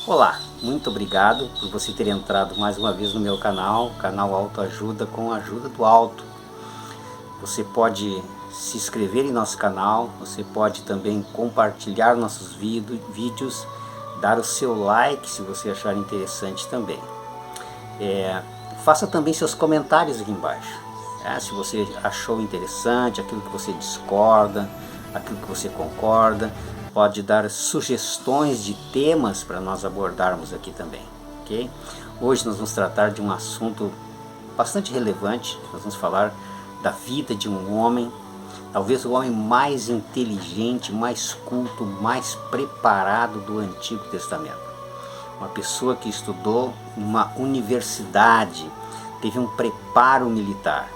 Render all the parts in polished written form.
Olá, muito obrigado por você ter entrado mais uma vez no meu canal Autoajuda com a ajuda do alto. Você pode se inscrever em nosso canal, você pode também compartilhar nossos vídeos, dar o seu like se você achar interessante também. Faça também seus comentários aqui embaixo, se você achou interessante, aquilo que você discorda, aquilo que você concorda. Pode dar sugestões de temas para nós abordarmos aqui também, ok? Hoje nós vamos tratar de um assunto bastante relevante. Nós vamos falar da vida de um homem, talvez o homem mais inteligente, mais culto, mais preparado do Antigo Testamento. Uma pessoa que estudou numa universidade, teve um preparo militar.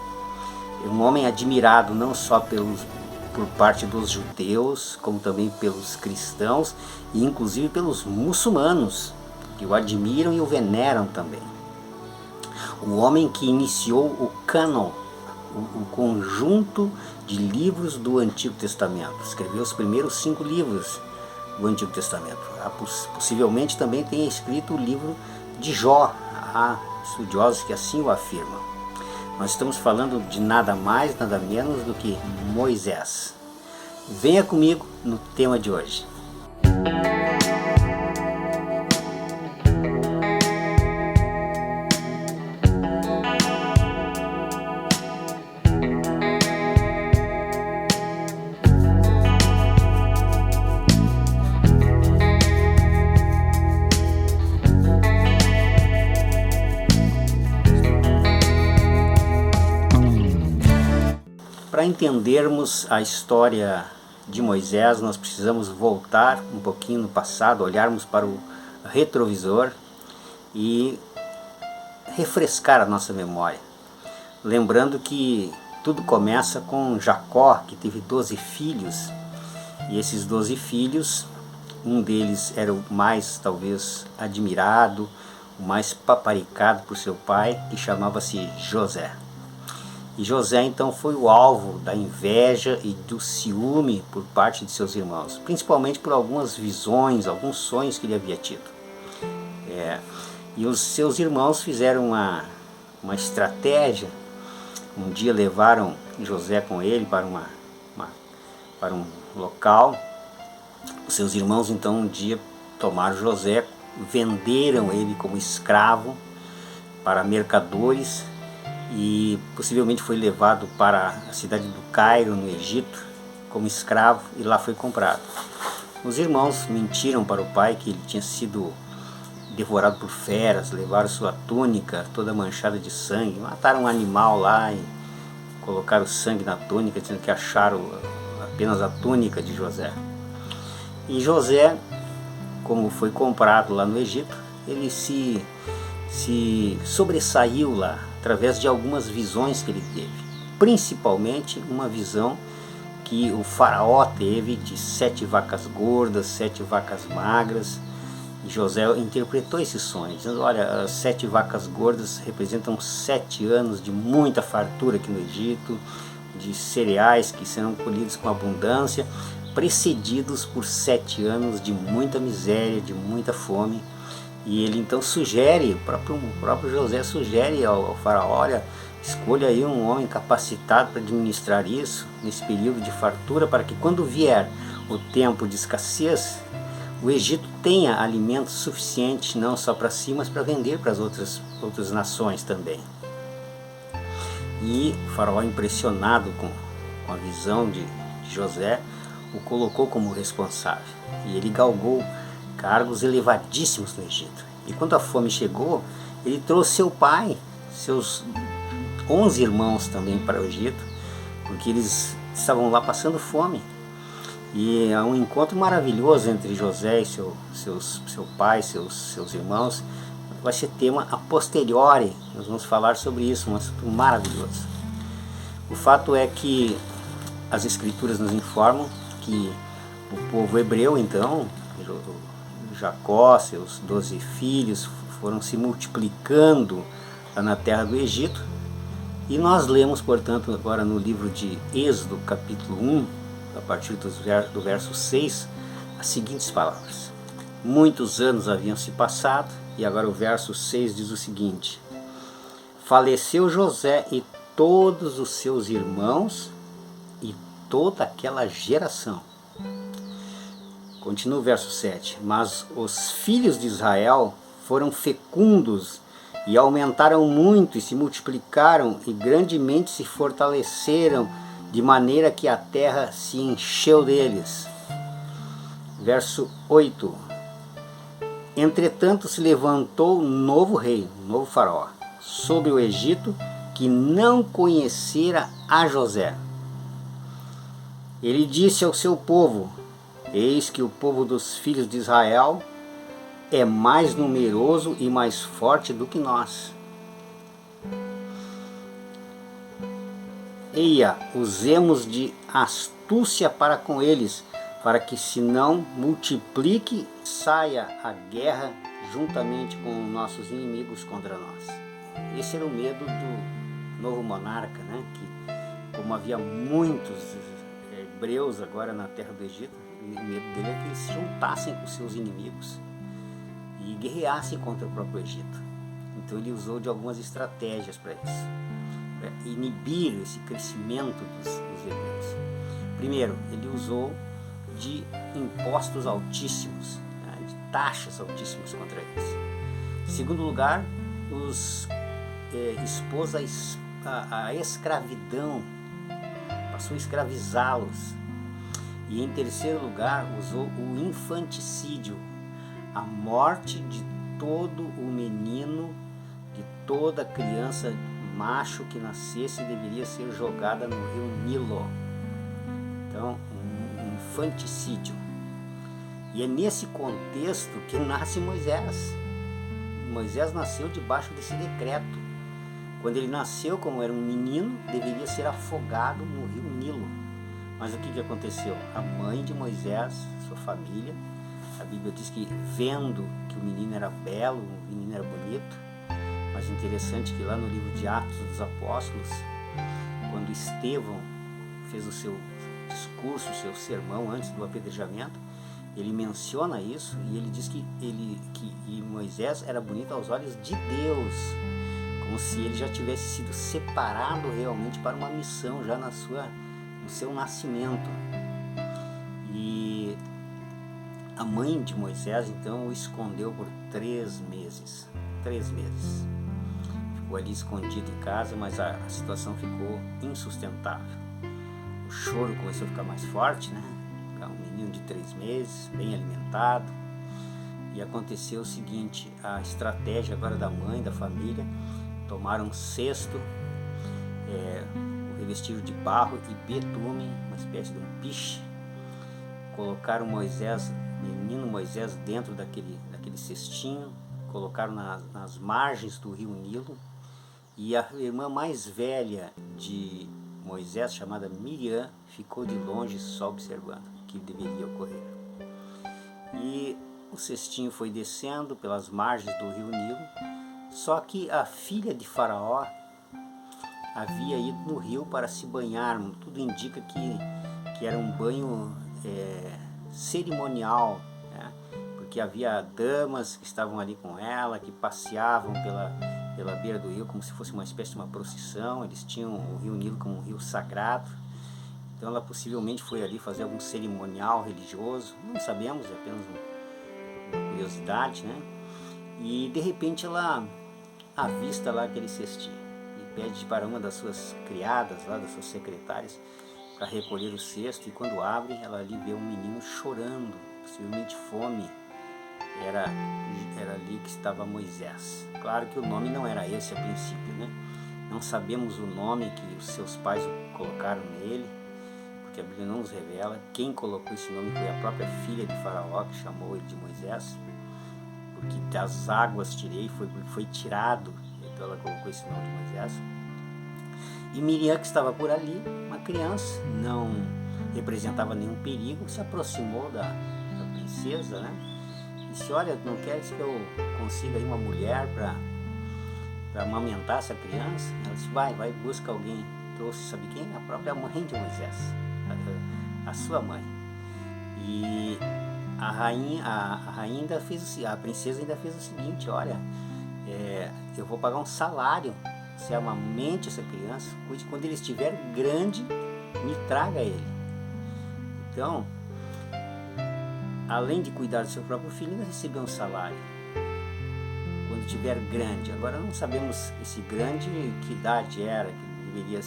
Um homem admirado não só por parte dos judeus, como também pelos cristãos e inclusive pelos muçulmanos, que o admiram e o veneram também. O homem que iniciou o cânon, o conjunto de livros do Antigo Testamento, escreveu os primeiros 5 livros do Antigo Testamento. Possivelmente também tenha escrito o livro de Jó. Há estudiosos que assim o afirmam. Nós estamos falando de nada mais, nada menos do que Moisés. Venha comigo no tema de hoje. Para entendermos a história de Moisés, nós precisamos voltar um pouquinho no passado, olharmos para o retrovisor e refrescar a nossa memória. Lembrando que tudo começa com Jacó, que teve 12 filhos, e esses 12 filhos, um deles era o mais talvez admirado, o mais paparicado por seu pai, que chamava-se José. E José então foi o alvo da inveja e do ciúme por parte de seus irmãos, principalmente por algumas visões, alguns sonhos que ele havia tido. E os seus irmãos fizeram uma estratégia. Um dia levaram José com ele para um local. Os seus irmãos então um dia tomaram José, venderam ele como escravo para mercadores, e possivelmente foi levado para a cidade do Cairo, no Egito, como escravo, e lá foi comprado. Os irmãos mentiram para o pai que ele tinha sido devorado por feras, levaram sua túnica toda manchada de sangue, mataram um animal lá e colocaram sangue na túnica, dizendo que acharam apenas a túnica de José. E José, como foi comprado lá no Egito, ele se sobressaiu lá, através de algumas visões que ele teve, principalmente uma visão que o faraó teve de 7 vacas gordas, 7 vacas magras, e José interpretou esse sonho, dizendo: olha, as 7 vacas gordas representam 7 anos de muita fartura aqui no Egito, de cereais que serão colhidos com abundância, precedidos por 7 anos de muita miséria, de muita fome. E ele então sugere, o próprio José sugere ao faraó: olha, escolha aí um homem capacitado para administrar isso, nesse período de fartura, para que quando vier o tempo de escassez, o Egito tenha alimento suficiente, não só para si, mas para vender para as outras nações também. E o faraó, impressionado com a visão de José, o colocou como responsável, e ele galgou cargos elevadíssimos no Egito. E quando a fome chegou, ele trouxe seu pai, seus 11 irmãos também para o Egito, porque eles estavam lá passando fome. E há um encontro maravilhoso entre José e seu pai, seus irmãos. Vai ser tema a posteriori, nós vamos falar sobre isso, um assunto maravilhoso. O fato é que as escrituras nos informam que o povo hebreu, então, Jacó, seus 12 filhos, foram se multiplicando lá na terra do Egito. E nós lemos, portanto, agora no livro de Êxodo, capítulo 1, a partir do verso 6, as seguintes palavras: Muitos anos haviam se passado, e agora o verso 6 diz o seguinte: faleceu José e todos os seus irmãos e toda aquela geração. Continua o verso 7. Mas os filhos de Israel foram fecundos e aumentaram muito e se multiplicaram e grandemente se fortaleceram, de maneira que a terra se encheu deles. Verso 8. Entretanto se levantou um novo rei, um novo faraó, sobre o Egito, que não conhecera a José. Ele disse ao seu povo: eis que o povo dos filhos de Israel é mais numeroso e mais forte do que nós. Eia, usemos de astúcia para com eles, para que se não multiplique, saia a guerra juntamente com nossos inimigos contra nós. Esse era o medo do novo monarca, né? Que, como havia muitos hebreus agora na terra do Egito, o medo dele é que eles se juntassem com seus inimigos e guerreassem contra o próprio Egito. Então ele usou de algumas estratégias para isso, para inibir esse crescimento dos hebreus. Primeiro, ele usou de impostos altíssimos, né, de taxas altíssimas contra eles. Em segundo lugar, expôs a escravidão, passou a escravizá-los. E em terceiro lugar, usou o infanticídio, a morte de todo o menino, de toda criança macho que nascesse deveria ser jogada no rio Nilo. Então, um infanticídio. E é nesse contexto que nasce Moisés. Moisés nasceu debaixo desse decreto. Quando ele nasceu, como era um menino, deveria ser afogado no rio Nilo. Mas o que aconteceu? A mãe de Moisés, sua família, a Bíblia diz que vendo que o menino era belo, o menino era bonito, mas interessante que lá no livro de Atos dos Apóstolos, quando Estevão fez o seu discurso, o seu sermão antes do apedrejamento, ele menciona isso e ele diz que Moisés era bonito aos olhos de Deus, como se ele já tivesse sido separado realmente para uma missão já no seu nascimento. E a mãe de Moisés então o escondeu por 3 meses. 3 meses. Ficou ali escondido em casa, mas a situação ficou insustentável. O choro começou a ficar mais forte, né? Um menino de 3 meses, bem alimentado. E aconteceu o seguinte: a estratégia agora da mãe, da família, tomaram um cesto, o revestiram de barro e betume, uma espécie de um piche, colocaram menino Moisés dentro daquele cestinho, colocaram nas margens do rio Nilo, e a irmã mais velha de Moisés, chamada Miriam, ficou de longe só observando o que deveria ocorrer. E o cestinho foi descendo pelas margens do rio Nilo, só que a filha de Faraó havia ido no rio para se banhar. Tudo indica que era um banho cerimonial, né? Porque havia damas que estavam ali com ela, que passeavam pela beira do rio como se fosse uma espécie de uma procissão. Eles tinham o rio Nilo como um rio sagrado. Então ela possivelmente foi ali fazer algum cerimonial religioso, não sabemos, é apenas uma curiosidade, né? E de repente ela avista lá aquele cestinho e pede para uma das suas criadas, lá das suas secretárias, para recolher o cesto, e quando abre, ela ali vê um menino chorando, possivelmente fome. Era ali que estava Moisés. Claro que o nome não era esse a princípio, né? Não sabemos o nome que os seus pais colocaram nele, porque a Bíblia não nos revela. Quem colocou esse nome foi a própria filha de Faraó, que chamou ele de Moisés, porque das águas tirei, foi tirado, então ela colocou esse nome de Moisés. E Miriam, que estava por ali, uma criança, não representava nenhum perigo, se aproximou da princesa, né? E disse: olha, não queres que eu consiga aí uma mulher para amamentar essa criança? Ela disse: vai, busca alguém. Trouxe, sabe quem? A própria mãe de Moisés, a sua mãe. E rainha ainda fez, a princesa ainda fez o seguinte: olha, eu vou pagar um salário, você amamente essa criança, cuide, quando ele estiver grande, me traga ele. Então, além de cuidar do seu próprio filho, ainda recebeu um salário quando estiver grande. Agora não sabemos esse grande que idade era, que deveria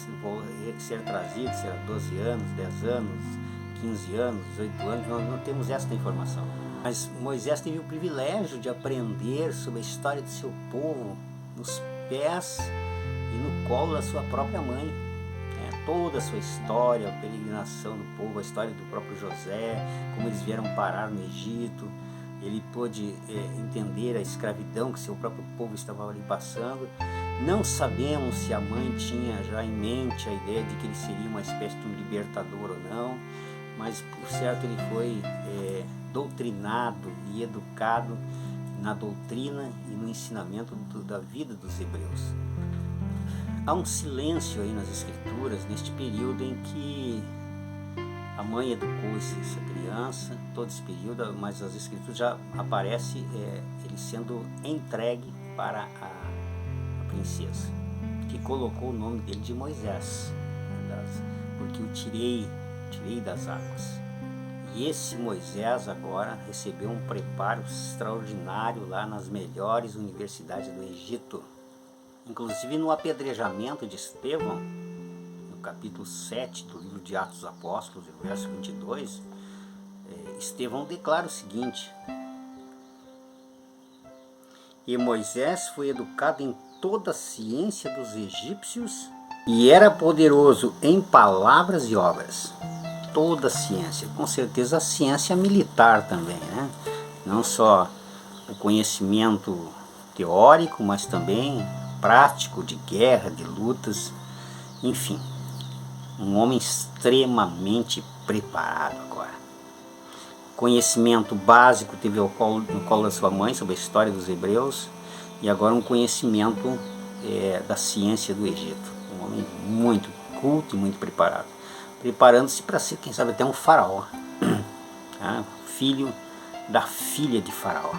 ser trazido, se era 12 anos, 10 anos, 15 anos, 18 anos, nós não temos esta informação. Mas Moisés teve o privilégio de aprender sobre a história do seu povo nos pés e no colo da sua própria mãe. Toda a sua história, a peregrinação do povo, a história do próprio José, como eles vieram parar no Egito. Ele pôde entender a escravidão que seu próprio povo estava ali passando. Não sabemos se a mãe tinha já em mente a ideia de que ele seria uma espécie de um libertador ou não, mas por certo ele foi doutrinado e educado na doutrina e no ensinamento da vida dos hebreus. Há um silêncio aí nas escrituras, neste período em que a mãe educou essa criança, todo esse período, mas as escrituras já aparece ele sendo entregue para a princesa, que colocou o nome dele de Moisés, porque o tirei das águas. E esse Moisés agora recebeu um preparo extraordinário lá nas melhores universidades do Egito. Inclusive no apedrejamento de Estevão, no capítulo 7 do livro de Atos dos Apóstolos, no verso 22, Estevão declara o seguinte: e Moisés foi educado em toda a ciência dos egípcios e era poderoso em palavras e obras. Toda a ciência, com certeza a ciência militar também, né? Não só o conhecimento teórico, mas também prático, de guerra, de lutas, enfim, um homem extremamente preparado agora. Conhecimento básico teve no colo da sua mãe sobre a história dos hebreus, e agora um conhecimento da ciência do Egito. Um homem muito culto e muito preparado, preparando-se para ser, quem sabe, até um faraó, filho da filha de faraó.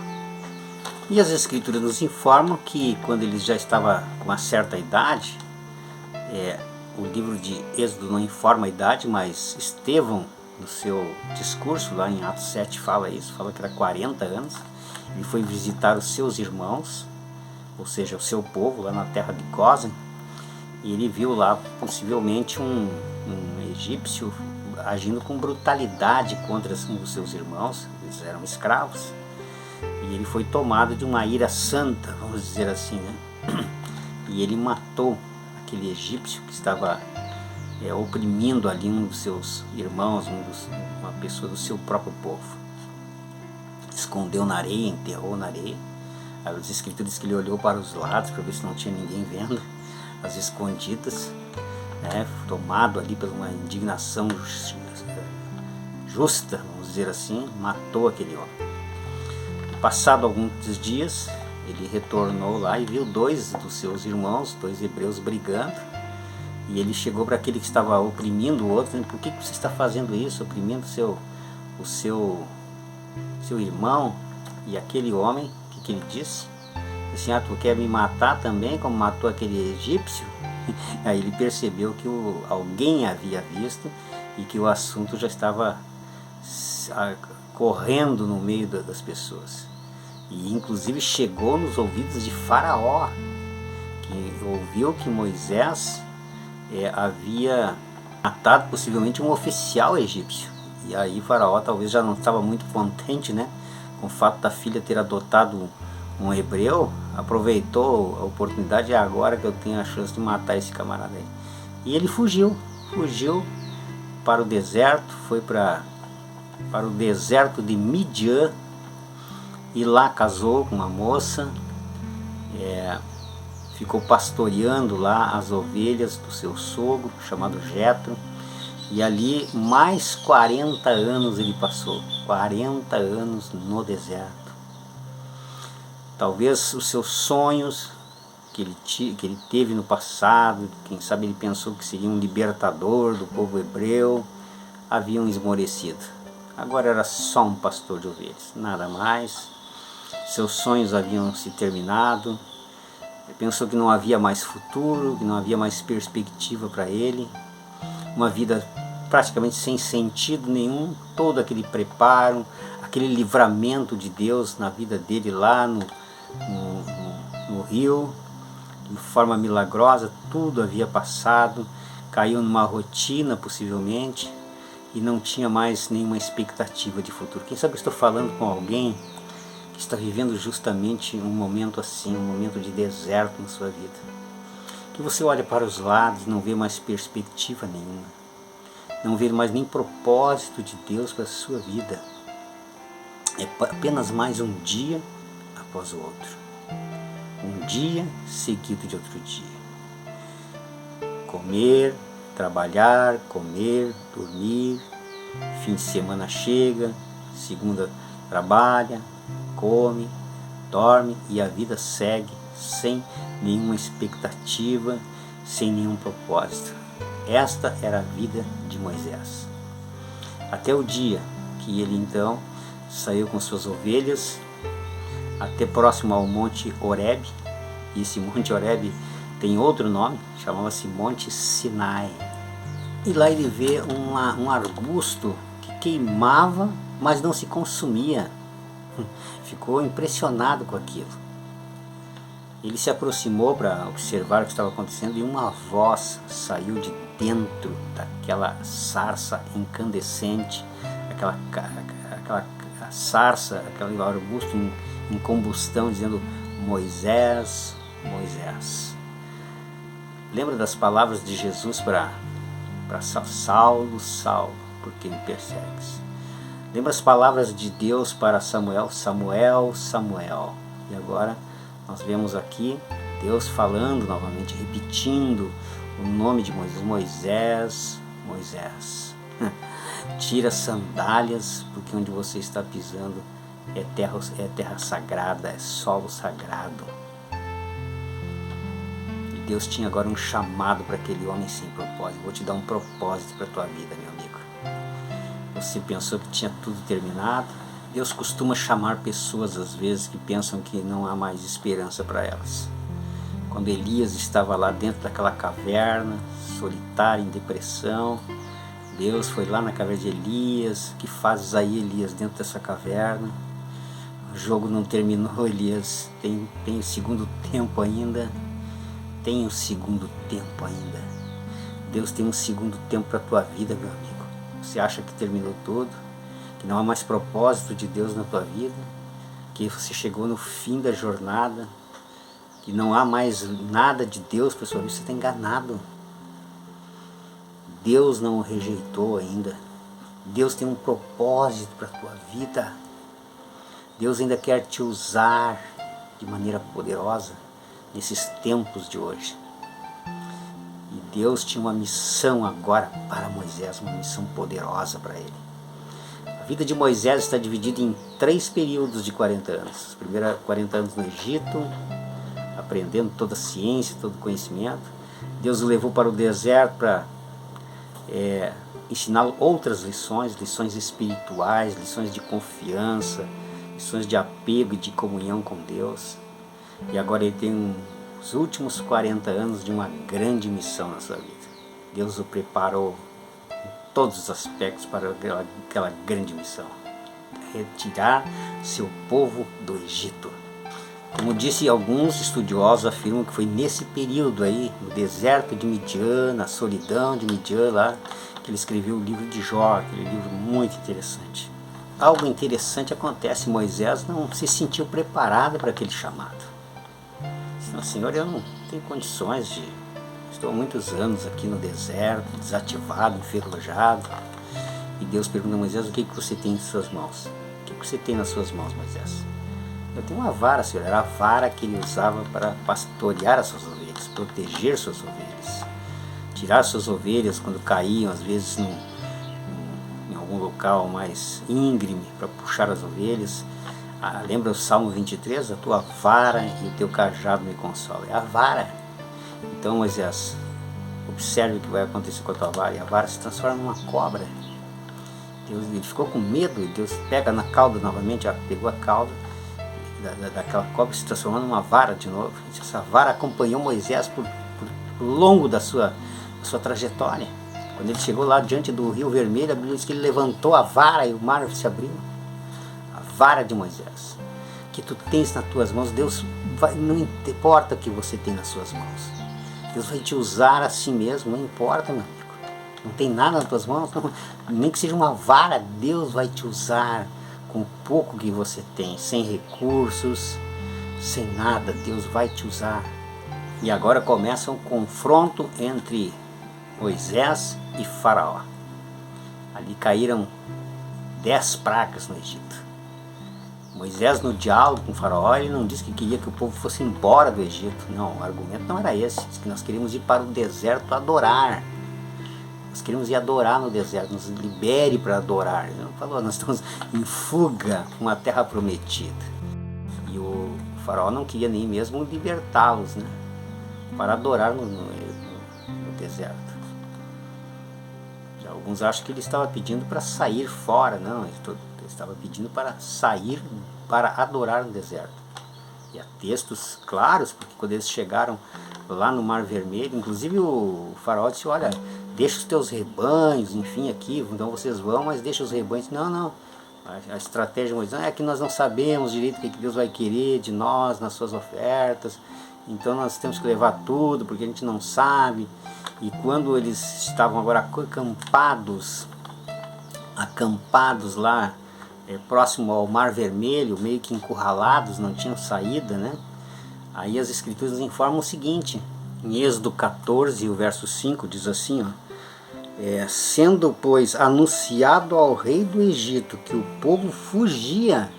E as escrituras nos informam que quando ele já estava com uma certa idade, o livro de Êxodo não informa a idade, mas Estevão, no seu discurso lá em Atos 7 fala isso, fala que era 40 anos, ele foi visitar os seus irmãos, ou seja, o seu povo lá na terra de Gósen, e ele viu lá possivelmente um egípcio agindo com brutalidade contra um dos seus irmãos, eles eram escravos. E ele foi tomado de uma ira santa, vamos dizer assim, né? E ele matou aquele egípcio que estava oprimindo ali um dos seus irmãos, uma pessoa do seu próprio povo. Escondeu na areia, enterrou na areia. As escrituras dizem que ele olhou para os lados para ver se não tinha ninguém vendo, as escondidas, tomado ali por uma indignação justa, vamos dizer assim, matou aquele homem. Passado alguns dias, ele retornou lá e viu dois dos seus irmãos, dois hebreus, brigando. E ele chegou para aquele que estava oprimindo o outro, dizendo: por que você está fazendo isso, oprimindo o seu irmão? E aquele homem, o que ele disse? Assim: tu quer me matar também, como matou aquele egípcio? Aí ele percebeu que alguém havia visto e que o assunto já estava correndo no meio das pessoas. E inclusive chegou nos ouvidos de Faraó, que ouviu que Moisés havia matado possivelmente um oficial egípcio. E aí Faraó talvez já não estava muito contente, né, com o fato da filha ter adotado um hebreu, aproveitou a oportunidade: agora que eu tenho a chance de matar esse camarada aí. E ele fugiu para o deserto, foi para o deserto de Midian, e lá casou com uma moça, ficou pastoreando lá as ovelhas do seu sogro, chamado Jetro, e ali mais 40 anos ele passou, 40 anos no deserto. Talvez os seus sonhos que ele teve no passado, quem sabe ele pensou que seria um libertador do povo hebreu, haviam esmorecido. Agora era só um pastor de ovelhas, nada mais. Seus sonhos haviam se terminado. Ele pensou que não havia mais futuro, que não havia mais perspectiva para ele. Uma vida praticamente sem sentido nenhum. Todo aquele preparo, aquele livramento de Deus na vida dele lá no rio, de forma milagrosa, tudo havia passado. Caiu numa rotina possivelmente e não tinha mais nenhuma expectativa de futuro. Quem sabe eu estou falando com alguém que está vivendo justamente um momento assim, um momento de deserto na sua vida. Que você olha para os lados e não vê mais perspectiva nenhuma. Não vê mais nem propósito de Deus para a sua vida. É apenas mais um dia após o outro. Um dia seguido de outro dia. Comer, trabalhar, comer, dormir. Fim de semana chega, segunda trabalha, come, dorme e a vida segue sem nenhuma expectativa, sem nenhum propósito. Esta era a vida de Moisés. Até o dia que ele então saiu com suas ovelhas até próximo ao Monte Horebe. E esse Monte Horebe tem outro nome, chamava-se Monte Sinai. E lá ele vê um arbusto que queimava, mas não se consumia. Ficou impressionado com aquilo. Ele se aproximou para observar o que estava acontecendo e uma voz saiu de dentro daquela sarça incandescente, aquela sarça, aquele arbusto em combustão, dizendo: Moisés, Moisés. Lembra das palavras de Jesus para Saulo, Saulo, por que me persegues? Lembra as palavras de Deus para Samuel, Samuel, Samuel. E agora nós vemos aqui Deus falando novamente, repetindo o nome de Moisés, Moisés, Moisés. Tira as sandálias, porque onde você está pisando é terra sagrada, é solo sagrado. E Deus tinha agora um chamado para aquele homem sem propósito. Vou te dar um propósito para a tua vida, meu amigo. Você pensou que tinha tudo terminado? Deus costuma chamar pessoas às vezes que pensam que não há mais esperança para elas. Quando Elias estava lá dentro daquela caverna, solitário, em depressão, Deus foi lá na caverna de Elias. O que fazes aí, Elias, dentro dessa caverna? O jogo não terminou, Elias. Tem o segundo tempo ainda. Tem o segundo tempo ainda. Deus tem um segundo tempo para a tua vida, meu amigo. Você acha que terminou tudo? Que não há mais propósito de Deus na tua vida? Que você chegou no fim da jornada? Que não há mais nada de Deus para a sua vida? Você está enganado. Deus não o rejeitou ainda. Deus tem um propósito para a tua vida. Deus ainda quer te usar de maneira poderosa nesses tempos de hoje. E Deus tinha uma missão agora para Moisés, uma missão poderosa para ele. A vida de Moisés está dividida em 3 períodos de 40 anos. Os primeiros 40 anos no Egito, aprendendo toda a ciência, todo o conhecimento. Deus o levou para o deserto para ensiná-lo outras lições, lições espirituais, lições de confiança, lições de apego e de comunhão com Deus. E agora ele tem os últimos 40 anos de uma grande missão na sua vida. Deus o preparou em todos os aspectos para aquela grande missão: retirar seu povo do Egito. Como disse, alguns estudiosos afirmam que foi nesse período aí, no deserto de Midian, na solidão de Midian lá, que ele escreveu o livro de Jó, aquele livro muito interessante. Algo interessante acontece: Moisés não se sentiu preparado para aquele chamado. Senhor, eu não tenho condições de... Estou há muitos anos aqui no deserto, desativado, enferrujado. E Deus pergunta a Moisés: o que você tem em suas mãos? O que você tem nas suas mãos, Moisés? Eu tenho uma vara, Senhor. Era a vara que ele usava para pastorear as suas ovelhas, proteger suas ovelhas, tirar suas ovelhas quando caíam, às vezes em algum local mais íngreme, para puxar as ovelhas. Lembra o Salmo 23? A tua vara e o teu cajado me consolam. É a vara. Então, Moisés, observe o que vai acontecer com a tua vara. E a vara se transforma numa cobra. Ele ficou com medo, e Deus pega na cauda novamente, pegou a cauda daquela cobra e se transformou numa vara de novo. Essa vara acompanhou Moisés por longo da sua trajetória. Quando ele chegou lá diante do Rio Vermelho, a Bíblia diz que ele levantou a vara e o mar se abriu. A vara de Moisés, que tu tens nas tuas mãos. Deus vai, não importa o que você tem nas suas mãos, Deus vai te usar assim mesmo, não importa, meu amigo. Não tem nada nas tuas mãos, não, nem que seja uma vara, Deus vai te usar com o pouco que você tem, sem recursos, sem nada, Deus vai te usar. E agora começa um confronto entre Moisés e Faraó. Ali caíram 10 pragas no Egito. Moisés, no diálogo com o Faraó, ele não disse que queria que o povo fosse embora do Egito. Não, o argumento não era esse. Disse que nós queríamos ir para o deserto adorar. Nós queríamos ir adorar no deserto, nos libere para adorar. Ele não falou, nós estamos em fuga com a terra prometida. E o Faraó não queria nem mesmo libertá-los, né, para adorar no deserto. Alguns acham que ele estava pedindo para sair fora. Não, ele estava pedindo para sair, para adorar no deserto. E há textos claros, porque quando eles chegaram lá no Mar Vermelho, inclusive o Faraó disse, olha, deixa os teus rebanhos, enfim, aqui, então vocês vão, mas deixa os rebanhos. Não, a estratégia de Moisés é que nós não sabemos direito o que Deus vai querer de nós, nas suas ofertas, então nós temos que levar tudo, porque a gente não sabe. E quando eles estavam agora acampados lá, próximo ao Mar Vermelho, meio que encurralados, não tinham saída, né? Aí as Escrituras nos informam o seguinte, em Êxodo 14, o verso 5, diz assim, ó, sendo, pois, anunciado ao rei do Egito que o povo fugia,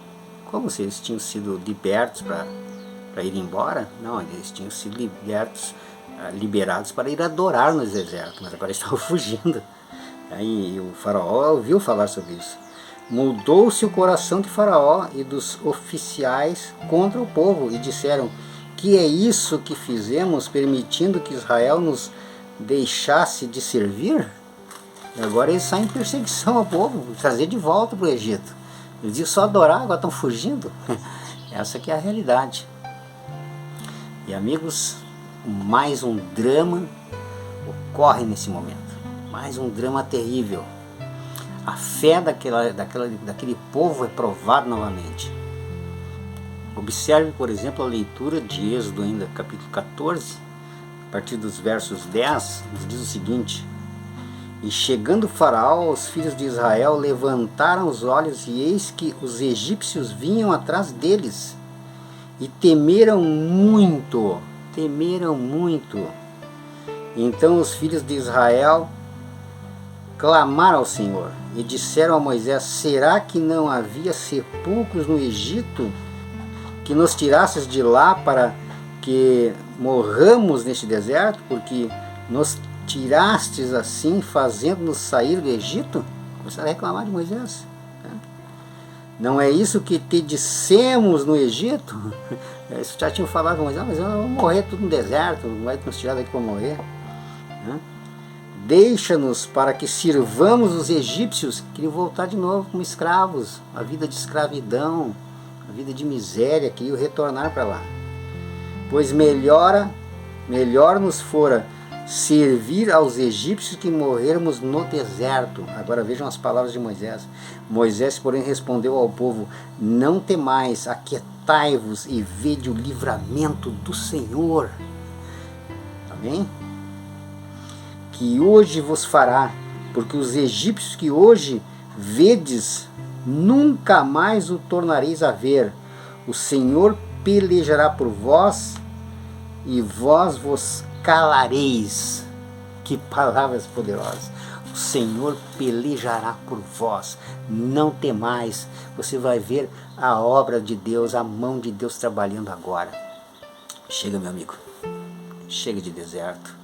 como se eles tinham sido libertos para ir embora? Não, eles tinham sido liberados para ir adorar no deserto, mas agora estavam fugindo. Aí o Faraó ouviu falar sobre isso. Mudou-se o coração de Faraó e dos oficiais contra o povo, e disseram, que é isso que fizemos, permitindo que Israel nos deixasse de servir? E agora eles saem em perseguição ao povo, trazer de volta para o Egito. Eles iam só adorar, agora estão fugindo. Essa que é a realidade. E amigos, mais um drama ocorre nesse momento. Mais um drama terrível. A fé daquele povo é provada novamente. Observe, por exemplo, a leitura de Êxodo, ainda, capítulo 14, a partir dos versos 10, nos diz o seguinte: e chegando Faraó, os filhos de Israel levantaram os olhos, e eis que os egípcios vinham atrás deles, e temeram muito. Então os filhos de Israel clamaram ao Senhor, e disseram a Moisés, será que não havia sepulcros no Egito, que nos tirasses de lá para que morramos neste deserto, porque nos tirastes assim, fazendo-nos sair do Egito? Começaram a reclamar de Moisés. Não é isso que te dissemos no Egito? Eles já tinham falado com Moisés, mas vamos morrer tudo no deserto, não vai nos tirar daqui para morrer. Deixa-nos para que sirvamos os egípcios. Queriam voltar de novo como escravos, a vida de escravidão, a vida de miséria, queriam retornar para lá. Pois melhor nos fora servir aos egípcios que morrermos no deserto. Agora vejam as palavras de Moisés. Moisés, porém, respondeu ao povo, não temais, aquietai-vos e vede o livramento do Senhor. Amém? Que hoje vos fará, porque os egípcios que hoje vedes, nunca mais o tornareis a ver. O Senhor pelejará por vós, e vós vos calareis. Que palavras poderosas! O Senhor pelejará por vós, não temais. Você vai ver a obra de Deus, a mão de Deus trabalhando agora. Chega, meu amigo, chega de deserto.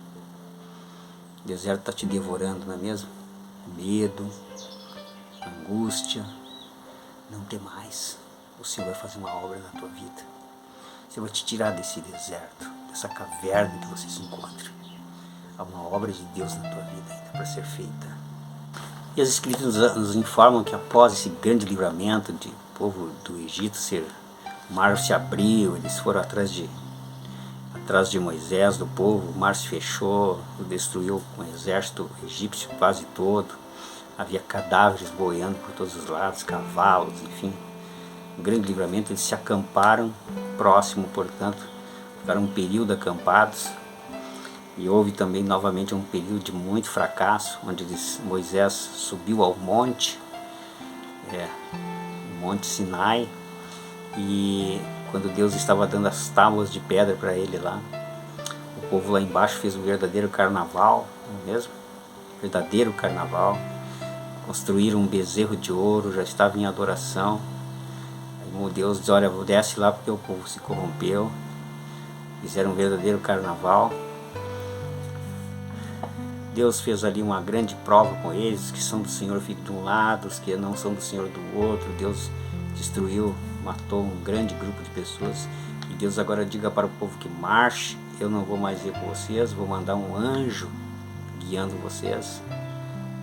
O deserto está te devorando, não é mesmo? Medo, angústia. Não tem mais. O Senhor vai fazer uma obra na tua vida. O Senhor vai te tirar desse deserto, dessa caverna que você se encontra. Há uma obra de Deus na tua vida ainda para ser feita. E as Escrituras nos informam que após esse grande livramento de povo do Egito, o mar se abriu, eles foram atrás de Moisés, do povo, o mar se fechou, destruiu o exército egípcio quase todo, havia cadáveres boiando por todos os lados, cavalos, enfim, um grande livramento. Eles se acamparam próximo, portanto, ficaram um período acampados, e houve também novamente um período de muito fracasso, onde Moisés subiu ao monte, Monte Sinai, e quando Deus estava dando as tábuas de pedra para ele lá, o povo lá embaixo fez um verdadeiro carnaval, não é mesmo? Verdadeiro carnaval. Construíram um bezerro de ouro, já estava em adoração. Aí Deus diz: olha, desce lá porque o povo se corrompeu. Fizeram um verdadeiro carnaval. Deus fez ali uma grande prova com eles, que são do Senhor ficam de um lado, os que não são do Senhor do outro. Deus destruiu, matou um grande grupo de pessoas. E Deus agora diga para o povo que marche, eu não vou mais ir com vocês, vou mandar um anjo guiando vocês.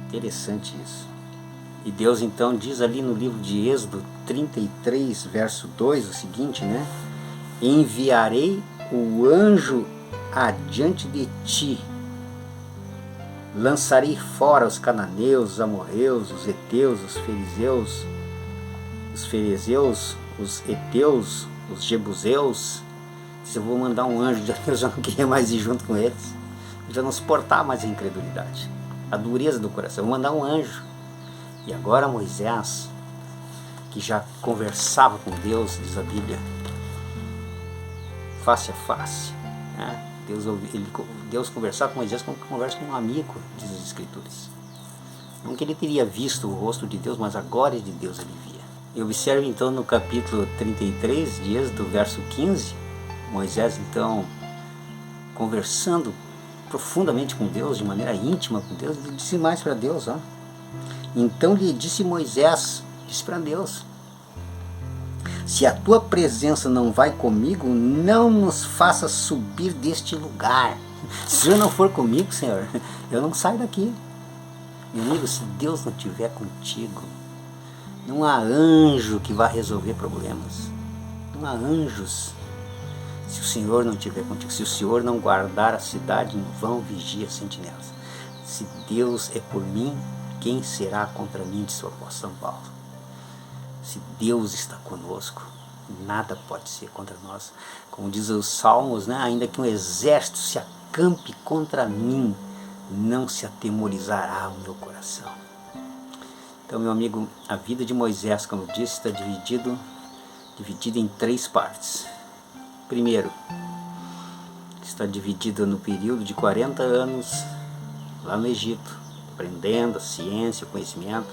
Interessante isso. E Deus então diz ali no livro de Êxodo 33, verso 2, o seguinte, né? Enviarei o anjo adiante de ti, lançarei fora os cananeus, os amorreus, os heteus, os ferezeus, os heteus, os jebuseus. Se eu vou mandar um anjo, eu já não queria mais ir junto com eles, eu já não suportava mais a incredulidade, a dureza do coração. Eu vou mandar um anjo. E agora Moisés, que já conversava com Deus, diz a Bíblia, face a face, né? Deus conversava com Moisés como conversa com um amigo, diz as Escrituras. Não que ele teria visto o rosto de Deus, mas a glória de Deus ele via. E observe então no capítulo 33 de Êxodo, verso 15, Moisés então conversando profundamente com Deus, de maneira íntima com Deus. Ele disse mais para Deus, ó. Então lhe disse Moisés, disse para Deus: se a tua presença não vai comigo, não nos faça subir deste lugar. Se o Senhor não for comigo, Senhor, eu não saio daqui. Meu amigo, se Deus não estiver contigo, não há anjo que vá resolver problemas. Não há anjos. Se o Senhor não estiver contigo, se o Senhor não guardar a cidade, em vão vigia sentinelas. Se Deus é por mim, quem será contra mim, disse o apóstolo São Paulo. Se Deus está conosco, nada pode ser contra nós. Como diz os Salmos, né? Ainda que um exército se acampe contra mim, não se atemorizará o meu coração. Então, meu amigo, a vida de Moisés, como eu disse, está dividida em 3 partes. Primeiro, está dividida no período de 40 anos lá no Egito, aprendendo a ciência, o conhecimento.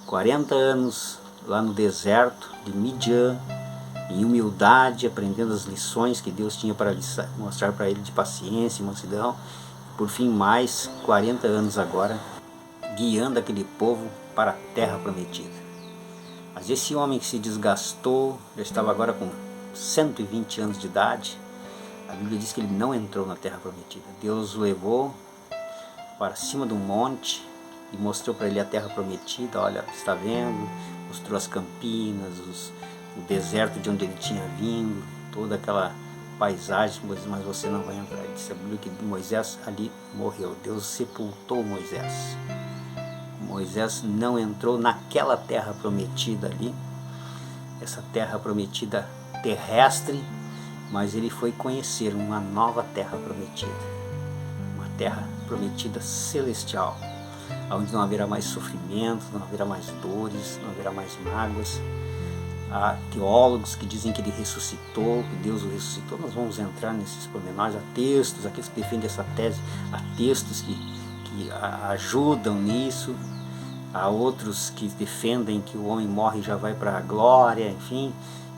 40 anos lá no deserto de Midian, em humildade, aprendendo as lições que Deus tinha para mostrar para ele de paciência e mansidão. Por fim, mais 40 anos agora, guiando aquele povo para a terra prometida. Mas esse homem que se desgastou, já estava agora com 120 anos de idade, a Bíblia diz que ele não entrou na terra prometida. Deus o levou para cima do monte e mostrou para ele a terra prometida. Olha, está vendo? Mostrou as campinas, o deserto de onde ele tinha vindo, toda aquela paisagem, mas você não vai entrar. Ele disse a Bíblia que Moisés ali morreu. Deus sepultou Moisés. Moisés não entrou naquela terra prometida ali, essa terra prometida terrestre, mas ele foi conhecer uma nova terra prometida, uma terra prometida celestial, onde não haverá mais sofrimento, não haverá mais dores, não haverá mais mágoas. Há teólogos que dizem que ele ressuscitou, que Deus o ressuscitou. Nós vamos entrar nesses pormenores. Há textos, aqueles que defendem essa tese, há textos que ajudam nisso. Há outros que defendem que o homem morre e já vai para a glória, enfim,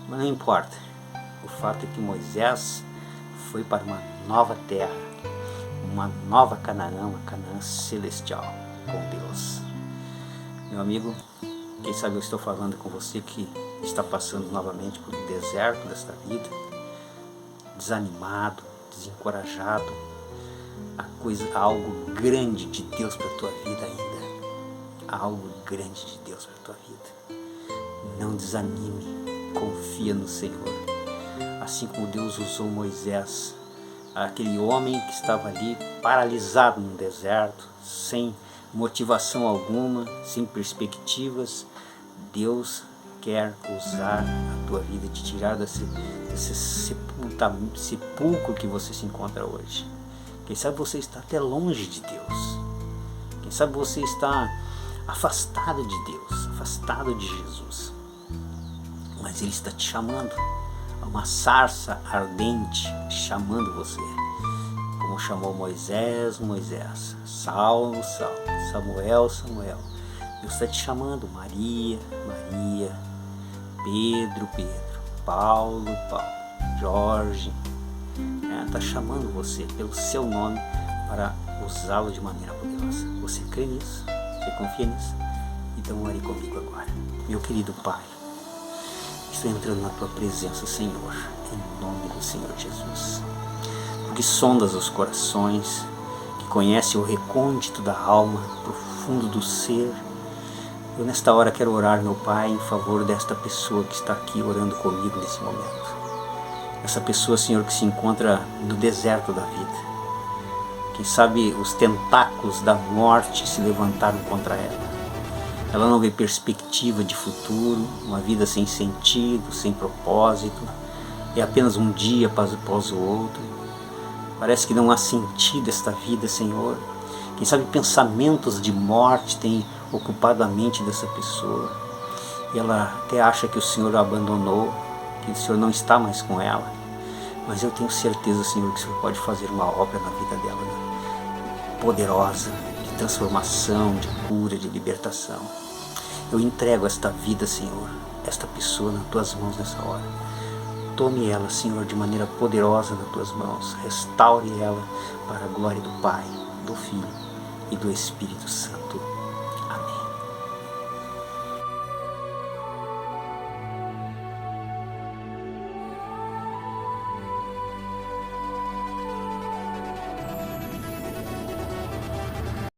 mas não importa. O fato é que Moisés foi para uma nova terra, uma nova Canaã, uma Canaã celestial com Deus. Meu amigo, quem sabe eu estou falando com você que está passando novamente por um deserto desta vida, desanimado, desencorajado. Há algo grande de Deus para a tua vida ainda. há algo grande de Deus para a tua vida. Não desanime, confia no Senhor. Assim como Deus usou Moisés, aquele homem que estava ali paralisado no deserto, sem motivação alguma, sem perspectivas, Deus quer usar a tua vida, te tirar desse sepulcro que você se encontra hoje. Quem sabe você está até longe de Deus. Quem sabe você está afastado de Deus, afastado de Jesus. Mas Ele está te chamando. Há uma sarça ardente chamando você. Como chamou Moisés, Moisés. Saulo, Saulo. Samuel, Samuel. Deus está te chamando. Maria, Maria. Pedro, Pedro. Paulo, Paulo. Jorge. Está chamando você pelo seu nome para usá-lo de maneira poderosa. Você crê nisso? Você confia nisso? Então ore comigo agora. Meu querido Pai, estou entrando na tua presença, Senhor, em nome do Senhor Jesus. Porque sondas os corações, que conhece o recôndito da alma, profundo do ser. Eu nesta hora quero orar, meu Pai, em favor desta pessoa que está aqui orando comigo nesse momento. Essa pessoa, Senhor, que se encontra no deserto da vida. Quem sabe os tentáculos da morte se levantaram contra ela. Ela não vê perspectiva de futuro, uma vida sem sentido, sem propósito. É apenas um dia após o outro. Parece que não há sentido esta vida, Senhor. Quem sabe pensamentos de morte têm ocupado a mente dessa pessoa. E ela até acha que o Senhor a abandonou, que o Senhor não está mais com ela. Mas eu tenho certeza, Senhor, que o Senhor pode fazer uma obra na vida dela, né? Poderosa, de transformação, de cura, de libertação. Eu entrego esta vida, Senhor, esta pessoa nas tuas mãos nessa hora. Tome ela, Senhor, de maneira poderosa nas tuas mãos. Restaure ela para a glória do Pai, do Filho e do Espírito Santo.